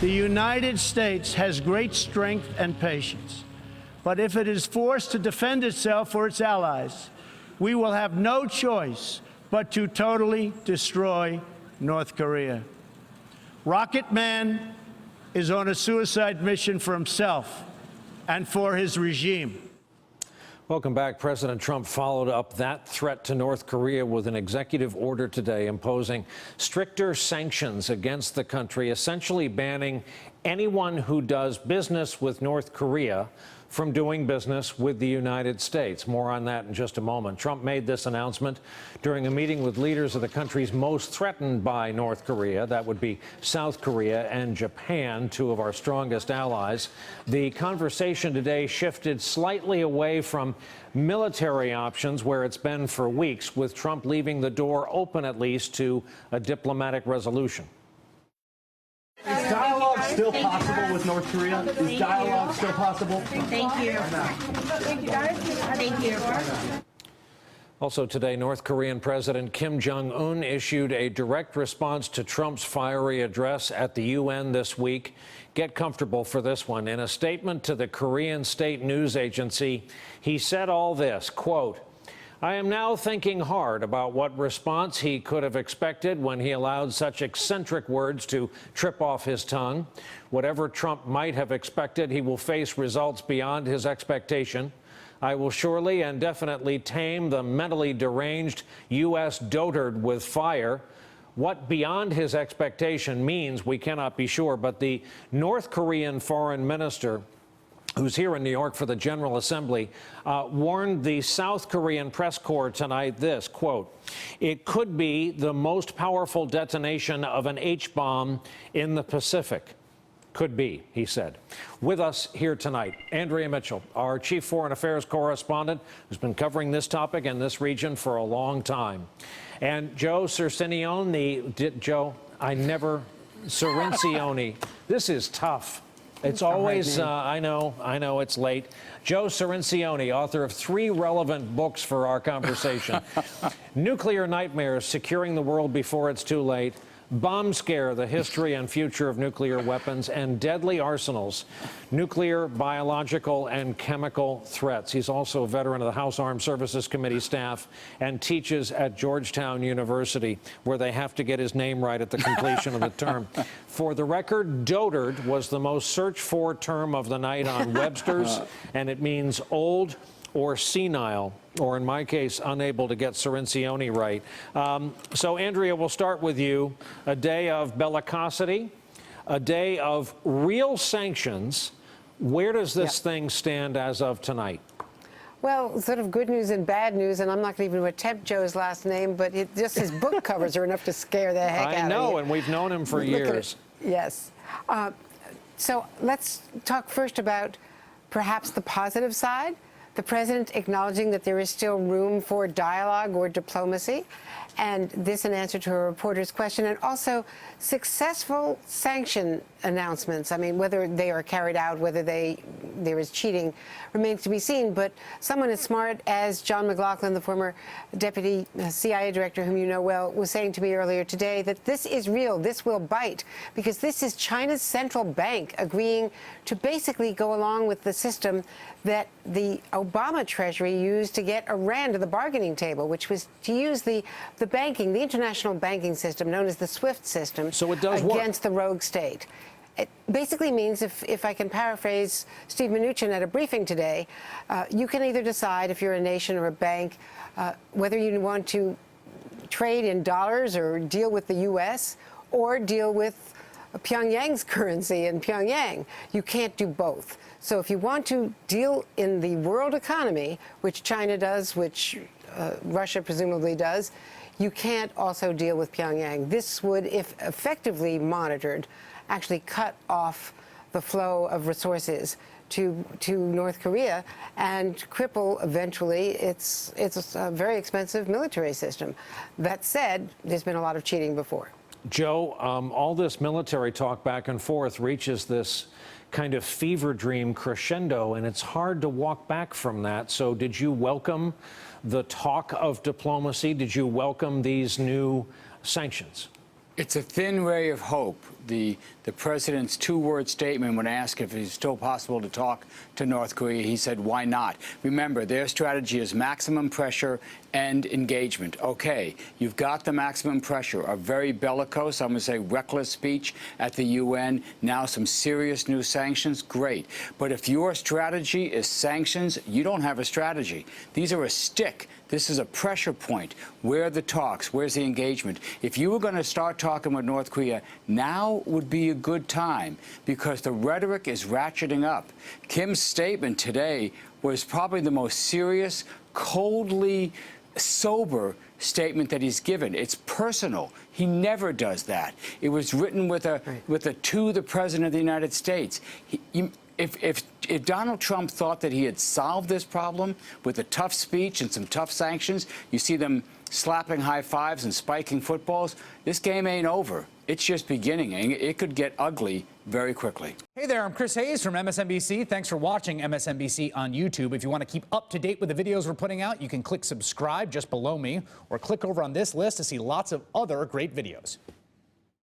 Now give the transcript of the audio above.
The United States has great strength and patience, but if it is forced to defend itself or its allies, we will have no choice but to totally destroy North Korea. Rocket Man is on a suicide mission for himself and for his regime. Welcome back. President Trump followed up that threat to North Korea with an executive order today imposing stricter sanctions against the country, essentially banning anyone who does business with North Korea from doing business with the United States. More on that in just a moment. Trump made this announcement during a meeting with leaders of the countries most threatened by North Korea. That would be South Korea and Japan, two of our strongest allies. The conversation today shifted slightly away from military options, where it's been for weeks, with Trump leaving the door open at least to a diplomatic resolution. Is dialogue still possible with North Korea? Is dialogue still possible? Thank you. Thank you, guys. Thank you. Also today, North Korean President Kim Jong-un issued a direct response to Trump's fiery address at the UN this week. Get comfortable for this one. In a statement to the Korean state news agency, he said all this, quote, "I am now thinking hard about what response he could have expected when he allowed such eccentric words to trip off his tongue. Whatever Trump might have expected, he will face results beyond his expectation. I will surely and definitely tame the mentally deranged U.S. dotard with fire." What beyond his expectation means, we cannot be sure, but the North Korean foreign minister, who's here in New York for the General Assembly, warned the South Korean press corps tonight this, quote, "It could be the most powerful detonation of an H-bomb in the Pacific." Could be, he said. With us here tonight, Andrea Mitchell, our chief foreign affairs correspondent, who's been covering this topic and this region for a long time. And Joe Cirincione, Cirincione. This is tough. It's always, I know it's late. Joe Cirincione, author of 3 relevant books for our conversation. Nuclear Nightmares, Securing the World Before It's Too Late. Bomb Scare, The History and Future of Nuclear Weapons, and Deadly Arsenals, Nuclear, Biological, and Chemical Threats. He's also a veteran of the House Armed Services Committee staff and teaches at Georgetown University, where they have to get his name right at the completion of the term. For the record, dotard was the most searched for term of the night on Webster's, and it means old or senile, or in my case, unable to get Cirincione right. So, Andrea, we'll start with you. A day of bellicosity, a day of real sanctions. Where does this thing stand as of tonight? Well, sort of good news and bad news, and I'm not going to even attempt Joe's last name, but just his book covers are enough to scare the heck out of you. I know, and we've known him for years. Yes. So let's talk first about perhaps the positive side. The president acknowledging that there is still room for dialogue or diplomacy, and this in answer to a reporter's question, and also successful sanction announcements. I mean, whether they are carried out, whether there is cheating, remains to be seen. But someone as smart as John McLaughlin, the former deputy CIA director, whom you know well, was saying to me earlier today that this is real, this will bite, because this is China's central bank agreeing to basically go along with the system that the Obama Treasury used to get Iran to the bargaining table, which was to use the banking, the international banking system known as the SWIFT system, so it does against the rogue state. It basically means, if I can paraphrase Steve Mnuchin at a briefing today, you can either decide, if you're a nation or a bank, whether you want to trade in dollars or deal with the U.S. or deal with Pyongyang's currency in Pyongyang. You can't do both. So if you want to deal in the world economy, which China does, which Russia presumably does, you can't also deal with Pyongyang. This would, if effectively monitored, actually cut off the flow of resources to North Korea and cripple eventually its a very expensive military system. That said, there's been a lot of cheating before. Joe, all this military talk back and forth reaches this kind of fever dream crescendo, and it's hard to walk back from that. So did you welcome the talk of diplomacy? Did you welcome these new sanctions? It's a thin ray of hope. The president's two-word statement when asked if it's still possible to talk to North Korea, he said, why not? Remember, their strategy is maximum pressure and engagement. Okay, you've got the maximum pressure, a very bellicose, I'm going to say reckless speech at the UN, now some serious new sanctions, great. But if your strategy is sanctions, you don't have a strategy. These are a stick. This is a pressure point. Where are the talks? Where's the engagement? If you were going to start talking with North Korea, now would be a good time because the rhetoric is ratcheting up. Kim's statement today was probably the most serious, coldly sober statement that he's given. It's personal. He never does that. It was written with a to the President of the United States. If Donald Trump thought that he had solved this problem with a tough speech and some tough sanctions, you see them slapping high fives and spiking footballs, this game ain't over. It's just beginning, and it could get ugly very quickly. Hey there, I'm Chris Hayes from MSNBC. Thanks for watching MSNBC on YouTube. If you want to keep up to date with the videos we're putting out, you can click subscribe just below me or click over on this list to see lots of other great videos.